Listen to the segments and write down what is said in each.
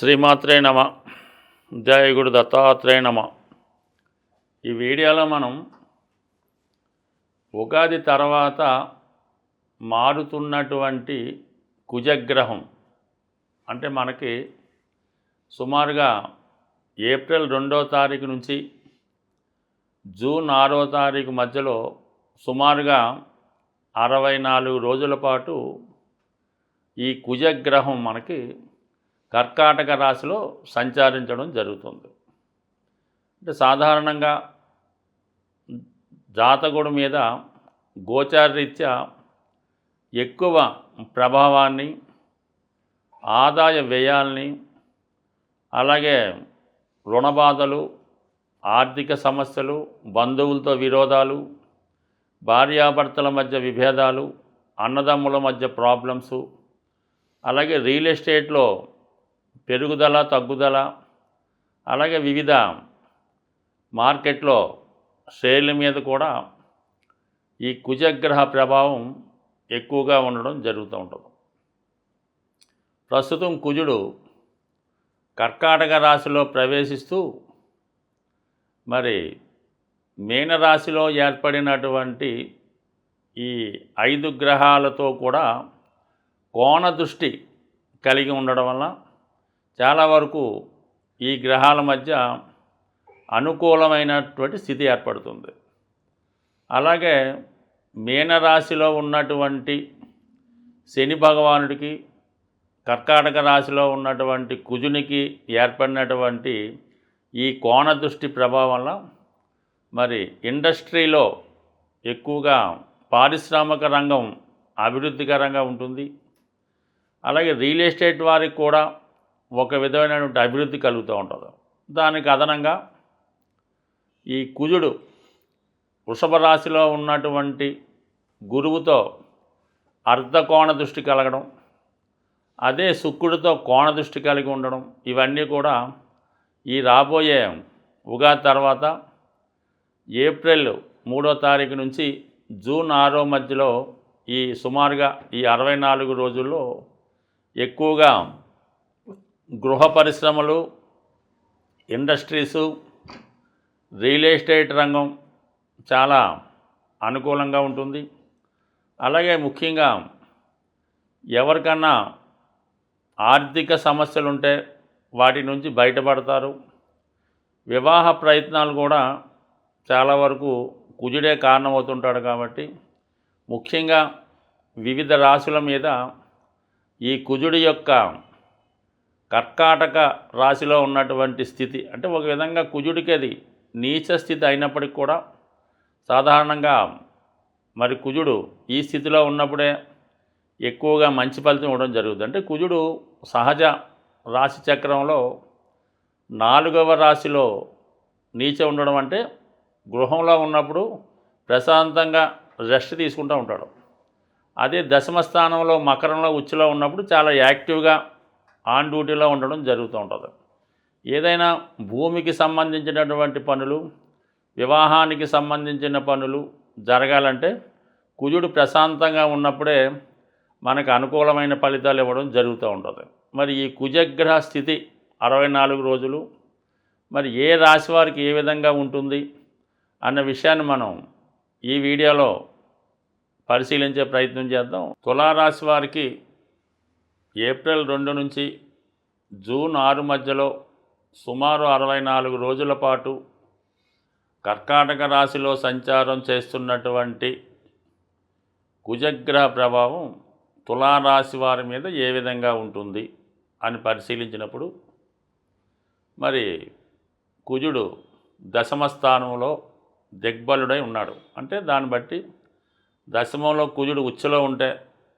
శ్రీమాత్రే నమ. జయ గురు దత్తాత్రేయ నమ. ఈ వీడియోలో మనం ఉగాది తర్వాత మారుతున్నటువంటి కుజగ్రహం అంటే మనకి సుమారుగా ఏప్రిల్ 2వ తారీఖు నుంచి జూన్ 6వ తారీఖు మధ్యలో సుమారుగా 64 రోజుల పాటు ఈ కుజగ్రహం మనకి కర్కాటక రాశిలో సంచరించడం జరుగుతుంది. అంటే సాధారణంగా జాతకుడి మీద గోచారరీత్యా ఎక్కువ ప్రభావాన్ని, ఆదాయ వ్యయాల్ని, అలాగే రుణబాధలు, ఆర్థిక సమస్యలు, బంధువులతో విరోధాలు, భార్యాభర్తల మధ్య విభేదాలు, అన్నదమ్ముల మధ్య ప్రాబ్లమ్సు, అలాగే రియల్ ఎస్టేట్లో పెరుగుదల తగ్గుదల, అలాగే వివిధ మార్కెట్లో షేర్ల మీద కూడా ఈ కుజగ్రహ ప్రభావం ఎక్కువగా ఉండడం జరుగుతూ ఉంటుంది. ప్రస్తుతం కుజుడు కర్కాటక రాశిలో ప్రవేశిస్తూ మరి మీనరాశిలో ఏర్పడినటువంటి ఈ 5 గ్రహాలతో కూడా కోణ దృష్టి కలిగి ఉండడం వల్ల చాలా వరకు ఈ గ్రహాల మధ్య అనుకూలమైనటువంటి స్థితి ఏర్పడుతుంది. అలాగే మీనరాశిలో ఉన్నటువంటి శని భగవానుడికి, కర్కాటక రాశిలో ఉన్నటువంటి కుజునికి ఏర్పడినటువంటి ఈ కోణ దృష్టి ప్రభావం వల్ల మరి ఇండస్ట్రీలో ఎక్కువగా పారిశ్రామిక రంగం అభివృద్ధికరంగా ఉంటుంది. అలాగే రియల్ ఎస్టేట్ వారికి కూడా ఒక విధమైనటువంటి అభివృద్ధి కలుగుతూ ఉంటుంది. దానికి అదనంగా ఈ కుజుడు వృషభ రాశిలో ఉన్నటువంటి గురువుతో అర్ధకోణ దృష్టి కలగడం, అదే శుక్రుడితో కోణ దృష్టి కలిగి ఉండడం, ఇవన్నీ కూడా ఈ రాబోయే ఉగాది తర్వాత ఏప్రిల్ 3వ తారీఖు నుంచి జూన్ 6వ మధ్యలో ఈ సుమారుగా ఈ 64 రోజుల్లో ఎక్కువగా గృహ పరిశ్రమలు, ఇండస్ట్రీసు, రియల్ ఎస్టేట్ రంగం చాలా అనుకూలంగా ఉంటుంది. అలాగే ముఖ్యంగా ఎవరికన్నా ఆర్థిక సమస్యలు ఉంటే వాటి నుంచి బయటపడతారు. వివాహ ప్రయత్నాలు కూడా చాలా వరకు కుజుడే కారణమవుతుంటాడు కాబట్టి ముఖ్యంగా వివిధ రాశుల మీద ఈ కుజుడి యొక్క కర్కాటక రాశిలో ఉన్నటువంటి స్థితి అంటే ఒక విధంగా కుజుడికి అది నీచ స్థితి అయినప్పటికీ కూడా సాధారణంగా మరి కుజుడు ఈ స్థితిలో ఉన్నప్పుడే ఎక్కువగా మంచి ఫలితం ఇవ్వడం జరుగుతుంది. అంటే కుజుడు సహజ రాశి చక్రంలో 4వ రాశిలో నీచ ఉండడం అంటే గృహంలో ఉన్నప్పుడు ప్రశాంతంగా రెస్ట్ తీసుకుంటూ ఉంటాడు. అదే దశమ స్థానంలో మకరంలో ఉచ్చులో ఉన్నప్పుడు చాలా యాక్టివ్గా ఆన్ డ్యూటీలో ఉండడం జరుగుతూ ఉంటుంది. ఏదైనా భూమికి సంబంధించినటువంటి పనులు, వివాహానికి సంబంధించిన పనులు జరగాలంటే కుజుడు ప్రశాంతంగా ఉన్నప్పుడే మనకు అనుకూలమైన ఫలితాలు ఇవ్వడం జరుగుతూ ఉంటుంది. మరి ఈ కుజగ్రహ స్థితి 64 రోజులు మరి ఏ రాశి వారికి ఏ విధంగా ఉంటుంది అన్న విషయాన్ని మనం ఈ వీడియోలో పరిశీలించే ప్రయత్నం చేద్దాం. తులారాశి వారికి ఏప్రిల్ 2 నుంచి జూన్ 6 మధ్యలో సుమారు 64 రోజుల పాటు కర్కాటక రాశిలో సంచారం చేస్తున్నటువంటి కుజగ్రహ ప్రభావం తులారాశి వారి మీద ఏ విధంగా ఉంటుంది అని పరిశీలించినప్పుడు మరి కుజుడు దశమ స్థానంలో దిగ్బలుడై ఉన్నాడు. అంటే దాన్ని బట్టి దశమంలో కుజుడు ఉచ్చులో ఉంటే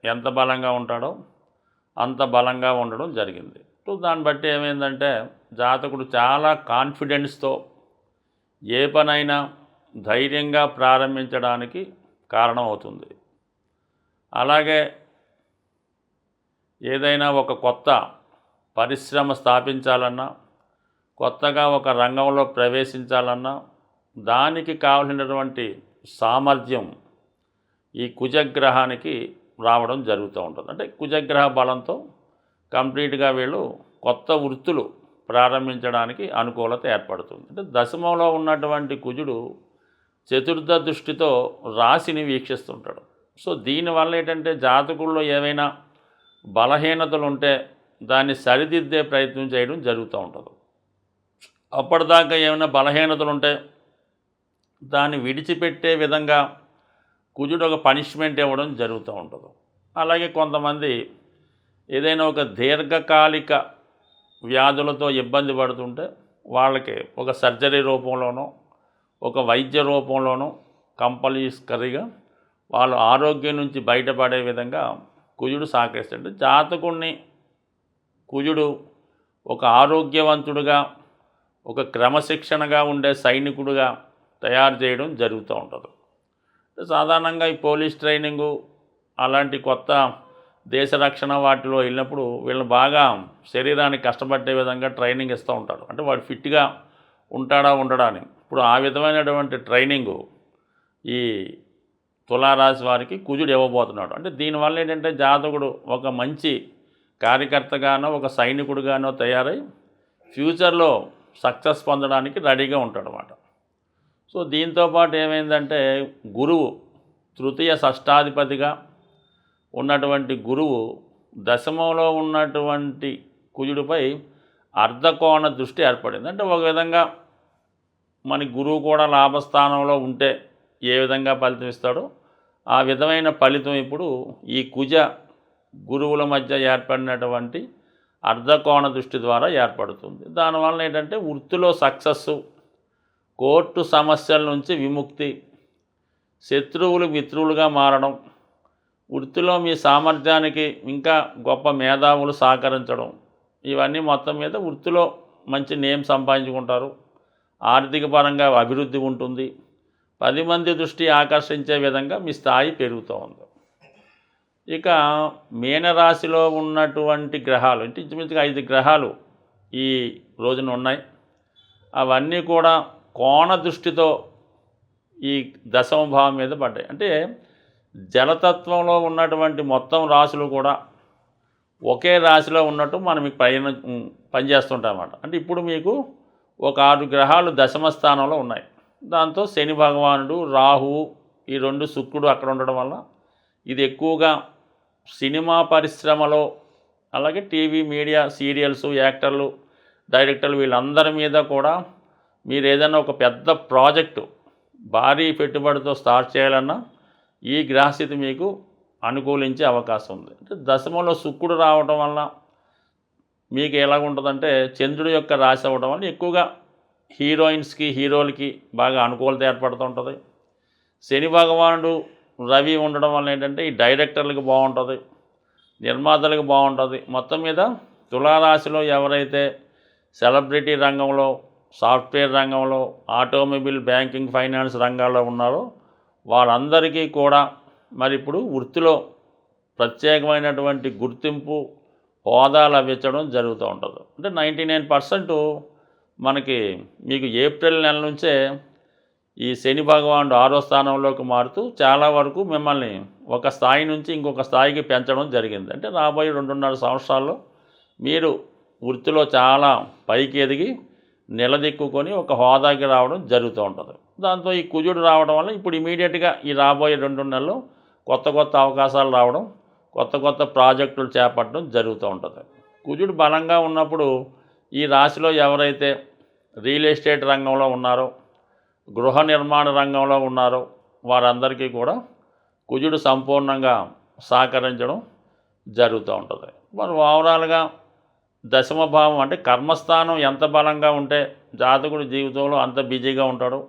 ఎంత బలంగా ఉంటాడో అంత బలంగా ఉండడం జరిగింది. దాన్ని బట్టి ఏమైందంటే జాతకుడు చాలా కాన్ఫిడెన్స్తో ఏ పనైనా ధైర్యంగా ప్రారంభించడానికి కారణమవుతుంది. అలాగే ఏదైనా ఒక కొత్త పరిశ్రమ స్థాపించాలన్నా, కొత్తగా ఒక రంగంలో ప్రవేశించాలన్నా దానికి కావలసినటువంటి సామర్థ్యం ఈ కుజగ్రహానికి రావడం జరుగుతూ ఉంటుంది. అంటే కుజగ్రహ బలంతో కంప్లీట్గా వీళ్ళు కొత్త వృత్తులు ప్రారంభించడానికి అనుకూలత ఏర్పడుతుంది. అంటే దశమంలో ఉన్నటువంటి కుజుడు చతుర్థ దృష్టితో రాశిని వీక్షిస్తుంటాడు. సో దీనివల్ల ఏంటంటే జాతకుల్లో ఏవైనా బలహీనతలు ఉంటే దాన్ని సరిదిద్దే ప్రయత్నం చేయడం జరుగుతూ ఉంటుంది. అప్పటిదాకా ఏమైనా బలహీనతలు ఉంటే దాన్ని విడిచిపెట్టే విధంగా కుజుడు ఒక పనిష్మెంట్ ఇవ్వడం జరుగుతూ ఉంటుంది. అలాగే కొంతమంది ఏదైనా ఒక దీర్ఘకాలిక వ్యాధులతో ఇబ్బంది పడుతుంటే వాళ్ళకి ఒక సర్జరీ రూపంలోనో ఒక వైద్య రూపంలోనో కంపల్సరీగా వాళ్ళ ఆరోగ్యం నుంచి బయటపడే విధంగా కుజుడు సహకరిస్తాడు. జాతకుడిని కుజుడు ఒక ఆరోగ్యవంతుడుగా ఒక క్రమశిక్షణగా ఉండే సైనికుడిగా తయారు చేయడం జరుగుతూ ఉంటుంది. సాధారణంగా ఈ పోలీస్ ట్రైనింగు అలాంటి కొత్త దేశ రక్షణ వాటిలో వెళ్ళినప్పుడు వీళ్ళని బాగా శరీరానికి కష్టపడే విధంగా ట్రైనింగ్ ఇస్తూ ఉంటాడు. అంటే వాడు ఫిట్గా ఉంటాడా ఉండడా అని. ఇప్పుడు ఆ విధమైనటువంటి ట్రైనింగు ఈ తులారాశి వారికి కుజుడు ఇవ్వబోతున్నాడు. అంటే దీనివల్ల ఏంటంటే జాతకుడు ఒక మంచి కార్యకర్తగానో ఒక సైనికుడిగానో తయారై ఫ్యూచర్లో సక్సెస్ పొందడానికి రెడీగా ఉంటాడు అన్నమాట. సో దీంతోపాటు ఏమైందంటే గురువు తృతీయ షష్టాధిపతిగా ఉన్నటువంటి గురువు దశమంలో ఉన్నటువంటి కుజుడిపై అర్ధకోణ దృష్టి ఏర్పడింది. అంటే ఒక విధంగా మన గురువు కూడా లాభస్థానంలో ఉంటే ఏ విధంగా ఫలితం ఇస్తాడో ఆ విధమైన ఫలితం ఇప్పుడు ఈ కుజ గురువుల మధ్య ఏర్పడినటువంటి అర్ధకోణ దృష్టి ద్వారా ఏర్పడుతుంది. దానివల్ల ఏంటంటే వృత్తిలో సక్సెస్సు, కోర్టు సమస్యల నుంచి విముక్తి, శత్రువులు మిత్రులుగా మారడం, వృత్తిలో మీ సామర్థ్యానికి ఇంకా గొప్ప మేధావులు సహకరించడం, ఇవన్నీ మొత్తం మీద వృత్తిలో మంచి నేమ్ సంపాదించుకుంటారు. ఆర్థిక పరంగా అభివృద్ధి ఉంటుంది. 10 మంది దృష్టి ఆకర్షించే విధంగా మీ స్థాయి పెరుగుతూ ఉంది. ఇక మీనరాశిలో ఉన్నటువంటి గ్రహాలు అంటే ఇంచుమించుగా 5 గ్రహాలు ఈ రోజున ఉన్నాయి. అవన్నీ కూడా కోణ దృష్టితో ఈ దశమ భావం మీద పడ్డాయి. అంటే జలతత్వంలో ఉన్నటువంటి మొత్తం రాశులు కూడా ఒకే రాశిలో ఉన్నట్టు మనం మీకు పనిచేస్తుంటాం అన్నమాట. అంటే ఇప్పుడు మీకు ఒక 6 గ్రహాలు దశమ స్థానంలో ఉన్నాయి. దాంతో శని భగవానుడు, రాహువు, ఈ 2 శుక్రుడు అక్కడ ఉండడం వల్ల ఇది ఎక్కువగా సినిమా పరిశ్రమలో అలాగే టీవీ మీడియా సీరియల్స్ యాక్టర్లు డైరెక్టర్లు వీళ్ళందరి మీద కూడా మీరు ఏదైనా ఒక పెద్ద ప్రాజెక్టు భారీ పెట్టుబడితో స్టార్ట్ చేయాలన్నా ఈ గ్రహస్థితి మీకు అనుకూలించే అవకాశం ఉంది. అంటే దశమంలో శుక్రుడు రావడం వల్ల మీకు ఎలాగుంటుందంటే చంద్రుడి యొక్క రాశి అవ్వడం వల్ల ఎక్కువగా హీరోయిన్స్కి హీరోలకి బాగా అనుకూలత ఏర్పడుతూ ఉంటుంది. శని భగవానుడు రవి ఉండడం వల్ల ఏంటంటే ఈ డైరెక్టర్లకు బాగుంటుంది, నిర్మాతలకు బాగుంటుంది. మొత్తం మీద తులారాశిలో ఎవరైతే సెలబ్రిటీ రంగంలో, సాఫ్ట్వేర్ రంగంలో, ఆటోమొబైల్, బ్యాంకింగ్, ఫైనాన్స్ రంగాల్లో ఉన్నారో వాళ్ళందరికీ కూడా మరి ఇప్పుడు వృత్తిలో ప్రత్యేకమైనటువంటి గుర్తింపు, హోదా లభించడం జరుగుతూ ఉంటుంది. అంటే 99% మనకి మీకు ఏప్రిల్ నెల నుంచే ఈ శని భగవానుడు 6వ స్థానంలోకి మారుతూ చాలా వరకు మిమ్మల్ని ఒక స్థాయి నుంచి ఇంకొక స్థాయికి పెంచడం జరిగింది. అంటే రాబోయే 2.5 సంవత్సరాల్లో మీరు వృత్తిలో చాలా పైకి ఎదిగి నిలదెక్కుకొని ఒక హోదాకి రావడం జరుగుతూ ఉంటుంది. దాంతో ఈ కుజుడు రావడం వల్ల ఇప్పుడు ఇమీడియట్గా ఈ రాబోయే 2 నెలల్లో కొత్త కొత్త అవకాశాలు రావడం, కొత్త కొత్త ప్రాజెక్టులు చేపట్టడం జరుగుతూ ఉంటుంది. కుజుడు బలంగా ఉన్నప్పుడు ఈ రాశిలో ఎవరైతే రియల్ ఎస్టేట్ రంగంలో ఉన్నారో, గృహ నిర్మాణ రంగంలో ఉన్నారో వారందరికీ కూడా కుజుడు సంపూర్ణంగా సహకరించడం జరుగుతూ ఉంటుంది. మరి ఓవరాల్గా దశమ భావం అంటే కర్మస్థానం ఎంత బలంగా ఉంటే జాతకుడు జీవితంలో అంత బిజీగా ఉంటాడు.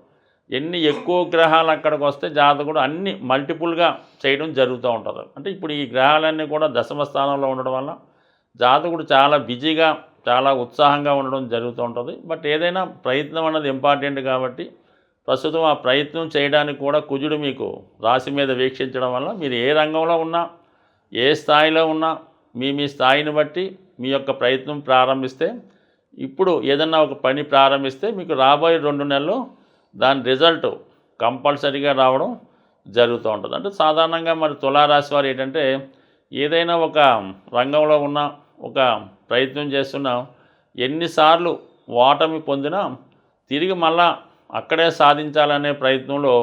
ఎన్ని ఎక్కువ గ్రహాలు అక్కడికి వస్తే జాతకుడు అన్ని మల్టిపుల్గా చేయడం జరుగుతూ ఉంటుంది. అంటే ఇప్పుడు ఈ గ్రహాలన్నీ కూడా దశమ స్థానంలో ఉండడం వల్ల జాతకుడు చాలా బిజీగా చాలా ఉత్సాహంగా ఉండడం జరుగుతూ ఉంటుంది. బట్ ఏదైనా ప్రయత్నం అన్నది ఇంపార్టెంట్ కాబట్టి ప్రస్తుతం ఆ ప్రయత్నం చేయడానికి కూడా కుజుడు మీకు రాశి మీద వీక్షించడం వల్ల మీరు ఏ రంగంలో ఉన్నా, ఏ స్థాయిలో ఉన్నా మీ స్థాయిని బట్టి మీ యొక్క ప్రయత్నం ప్రారంభిస్తే, ఇప్పుడు ఏదన్నా ఒక పని ప్రారంభిస్తే మీకు రాబోయే 2 నెలల్లో దాని రిజల్ట్ కంపల్సరీగా రావడం జరుగుతూ ఉంటుంది. అంటే సాధారణంగా మరి తులారాశి వారు ఏంటంటే ఏదైనా ఒక రంగంలో ఉన్న ఒక ప్రయత్నం చేస్తున్నా ఎన్నిసార్లు ఓటమి పొందినా తిరిగి మళ్ళా అక్కడే సాధించాలనే ప్రయత్నంలో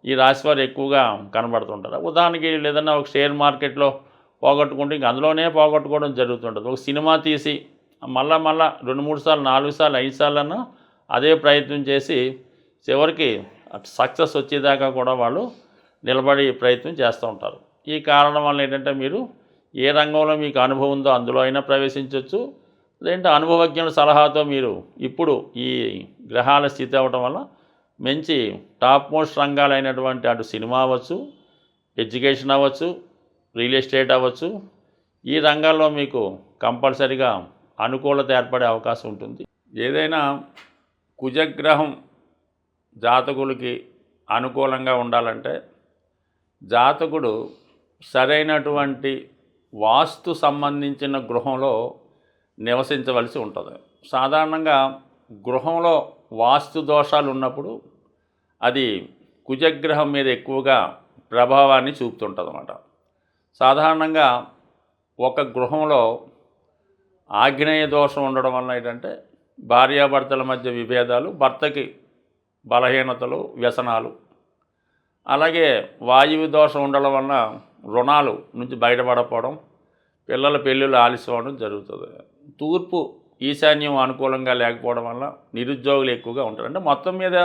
ఈ రాశివారు ఎక్కువగా కనబడుతుంటారు. ఉదాహరణకి ఏదన్నా ఒక షేర్ మార్కెట్లో పోగొట్టుకుంటే ఇంక అందులోనే పోగొట్టుకోవడం జరుగుతుంటుంది. ఒక సినిమా తీసి మళ్ళా 2-3 సార్లు 4 సార్లు 5 సార్లన్నా అదే ప్రయత్నం చేసి చివరికి సక్సెస్ వచ్చేదాకా కూడా వాళ్ళు నిలబడి ప్రయత్నం చేస్తూ ఉంటారు. ఈ కారణం వల్ల ఏంటంటే మీరు ఏ రంగంలో మీకు అనుభవం ఉందో అందులో అయినా ప్రవేశించవచ్చు. లేదంటే అనుభవజ్ఞుల సలహాతో మీరు ఇప్పుడు ఈ గ్రహాల స్థితి అవ్వటం వల్ల మంచి టాప్ మోస్ట్ రంగాలైనటువంటి అటు సినిమా అవ్వచ్చు, ఎడ్యుకేషన్ అవ్వచ్చు, రియల్ ఎస్టేట్ అవ్వచ్చు, ఈ రంగాల్లో మీకు కంపల్సరిగా అనుకూలత ఏర్పడే అవకాశం ఉంటుంది. ఏదైనా కుజగ్రహం జాతకులకి అనుకూలంగా ఉండాలంటే జాతకుడు సరైనటువంటి వాస్తు సంబంధించిన గృహంలో నివసించవలసి ఉంటుంది. సాధారణంగా గృహంలో వాస్తు దోషాలు ఉన్నప్పుడు అది కుజగ్రహం మీద ఎక్కువగా ప్రభావాన్ని చూపుతుంటుంది అన్నమాట. సాధారణంగా ఒక గృహంలో ఆగ్నేయ దోషం ఉండడం వల్ల ఏంటంటే భార్యాభర్తల మధ్య విభేదాలు, భర్తకి బలహీనతలు, వ్యసనాలు, అలాగే వాయువు దోషం ఉండడం వల్ల రుణాలు నుంచి బయటపడకపోవడం, పిల్లల పెళ్ళిళ్ళు ఆలస్యం అవడం జరుగుతుంది. తూర్పు ఈశాన్యం అనుకూలంగా లేకపోవడం వల్ల నిరుద్యోగులు ఎక్కువగా ఉంటారు. అంటే మొత్తం మీద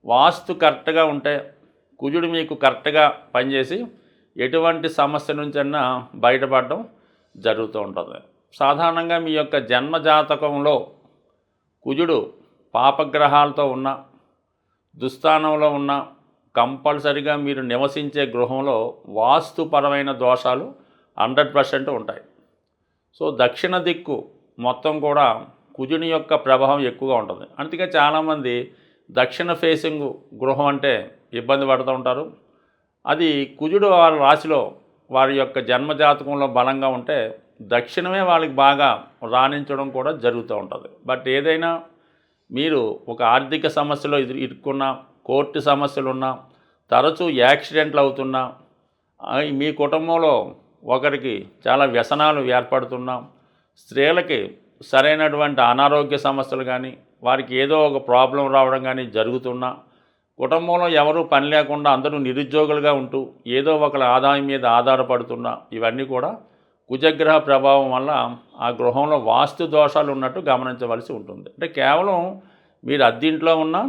వాస్తు కరెక్ట్గా ఉంటే కుజుడు మీకు కరెక్ట్గా పనిచేసి ఎటువంటి సమస్య నుంచైనా బయటపడడం జరుగుతూ ఉంటుంది. సాధారణంగా మీ యొక్క జన్మజాతకంలో కుజుడు పాపగ్రహాలతో ఉన్న దుస్థానంలో ఉన్న కంపల్సరిగా మీరు నివసించే గృహంలో వాస్తుపరమైన దోషాలు 100% ఉంటాయి. సో దక్షిణ దిక్కు మొత్తం కూడా కుజుని యొక్క ప్రభావం ఎక్కువగా ఉంటుంది. అందుకే చాలామంది దక్షిణ ఫేసింగ్ గృహం అంటే ఇబ్బంది పడుతూ ఉంటారు. అది కుజుడు వారి రాశిలో వారి యొక్క జన్మజాతకంలో బలంగా ఉంటే దక్షిణమే వాళ్ళకి బాగా రాణించడం కూడా జరుగుతూ ఉంటుంది. బట్ ఏదైనా మీరు ఒక ఆర్థిక సమస్యలో ఇరుక్కున్నా, కోర్టు సమస్యలున్నా, తరచూ యాక్సిడెంట్లు అవుతున్నా, మీ కుటుంబంలో ఒకరికి చాలా వ్యసనాలు ఏర్పడుతున్నా, స్త్రీలకి సరైనటువంటి అనారోగ్య సమస్యలు కానీ, వారికి ఏదో ఒక ప్రాబ్లం రావడం కానీ జరుగుతున్నా, కుటుంబంలో ఎవరూ పని లేకుండా అందరూ నిరుద్యోగులుగా ఉంటూ ఏదో ఒకళ్ళ ఆదాయం మీద ఆధారపడుతున్నా, ఇవన్నీ కూడా కుజగ్రహ ప్రభావం వల్ల ఆ గృహంలో వాస్తు దోషాలు ఉన్నట్టు గమనించవలసి ఉంటుంది. అంటే కేవలం మీరు అద్దింట్లో ఉన్నా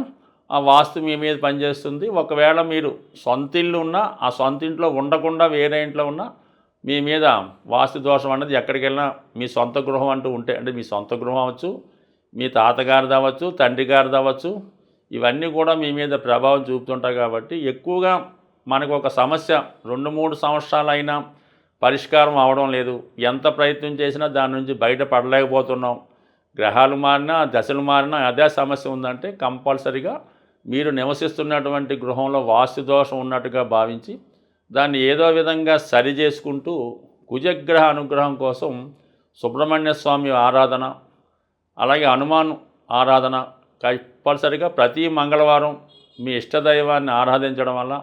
ఆ వాస్తు మీ మీద పనిచేస్తుంది. ఒకవేళ మీరు సొంత ఇల్లు ఉన్నా ఆ సొంత ఇంట్లో ఉండకుండా వేరే ఇంట్లో ఉన్నా మీ మీద వాస్తు దోషం అన్నది ఎక్కడికి వెళ్ళినా మీ సొంత గృహం అంటూ ఉంటే, అంటే మీ సొంత గృహం అవ్వచ్చు, మీ తాతగారిది అవ్వచ్చు, తండ్రి గారిది అవ్వచ్చు, ఇవన్నీ కూడా మీ మీద ప్రభావం చూపుతుంటాయి. కాబట్టి ఎక్కువగా మనకు ఒక సమస్య 2-3 సంవత్సరాలైనా పరిష్కారం అవడం లేదు. ఎంత ప్రయత్నం చేసినా దాని నుంచి బయటపడలేకపోతున్నాం. గ్రహాలు మారినా, దశలు మారినా అదే సమస్య ఉందంటే కంపల్సరిగా మీరు నివసిస్తున్నటువంటి గృహంలో వాస్తు దోషం ఉన్నట్టుగా భావించి దాన్ని ఏదో విధంగా సరి చేసుకుంటూ కుజగ్రహ అనుగ్రహం కోసం సుబ్రహ్మణ్య స్వామి ఆరాధన, అలాగే హనుమాన్ ఆరాధన కంపల్సరిగా ప్రతి మంగళవారం మీ ఇష్టదైవాన్ని ఆరాధించడం వల్ల,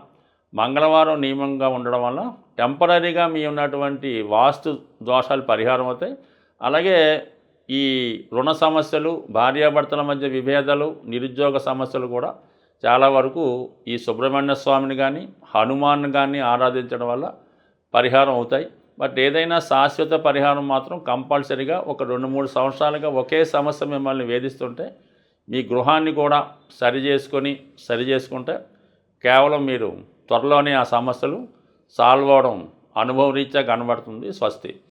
మంగళవారం నియమంగా ఉండడం వల్ల టెంపరీగా మీ ఉన్నటువంటి వాస్తు దోషాలు పరిహారం అవుతాయి. అలాగే ఈ రుణ సమస్యలు, భార్యాభర్తల మధ్య విభేదాలు, నిరుద్యోగ సమస్యలు కూడా చాలా వరకు ఈ సుబ్రహ్మణ్య స్వామిని కానీ హనుమాన్ కానీ ఆరాధించడం వల్ల పరిహారం అవుతాయి. బట్ ఏదైనా శాశ్వత పరిహారం మాత్రం కంపల్సరిగా ఒక 2-3 సంవత్సరాలుగా ఒకే సమస్య మిమ్మల్ని వేధిస్తుంటే మీ గృహాన్ని కూడా సరి చేసుకుంటే కేవలం మీరు త్వరలోనే ఆ సమస్యలు సాల్వ్ అవడం అనుభవరీత్యా కనబడుతుంది. స్వస్తి.